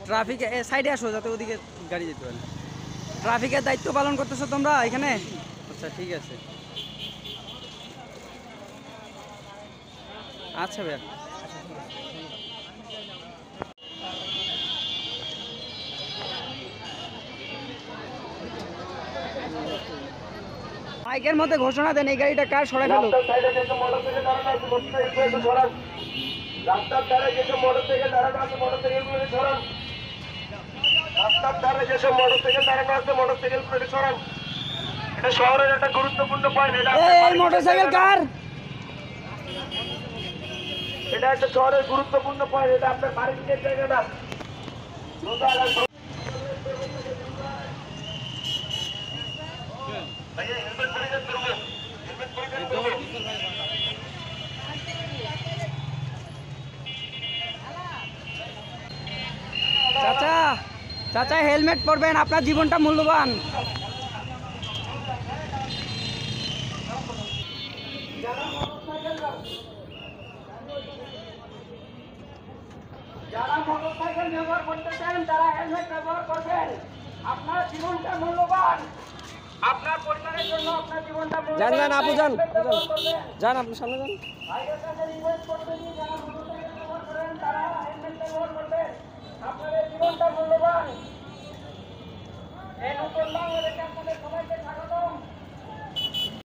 ট্রাফিকে সাইডে আসো যাতে ওদিকে গাড়ি যেতে পারে। ট্রাফিকের দায়িত্ব পালন করতেছো তোমরা এখানে? আচ্ছা ঠিক আছে, আচ্ছা ভাইয়া। মাইকের মধ্যে ঘোষণা দেন এই গাড়িটা কার, সরাই ফেলো। রাস্তার ধারে যেসব মোটরসাইকেল দাঁড়ানো আছে মোটরসাইকেলগুলো সরান। রাস্তার ধারে যেসব মোটরসাইকেল দাঁড়ানো আছে মোটরসাইকেলগুলো সরান। এটা শহরের একটা গুরুত্বপূর্ণ পয়েন্ট। এই মোটরসাইকেল কার? এটা একটা শহরের গুরুত্বপূর্ণ পয়েন্ট। এটা আপনার বাড়ির দিকের জায়গা না। চাচা চাচা হেলমেট পরবেন, আপনার জীবনটা মূল্যবান। যারা মোটরসাইকেল ব্যবহার করতেছেন তারা হেলমেট ব্যবহার করবেন। আপনার জীবনটা মূল্যবান। আপনার পরিবারের জন্য আপনার জীবনটা মূল্যবান। যান যান আপু, যান যান আপনি সামনে যান। ভাইয়ের কাছে রিকোয়েস্ট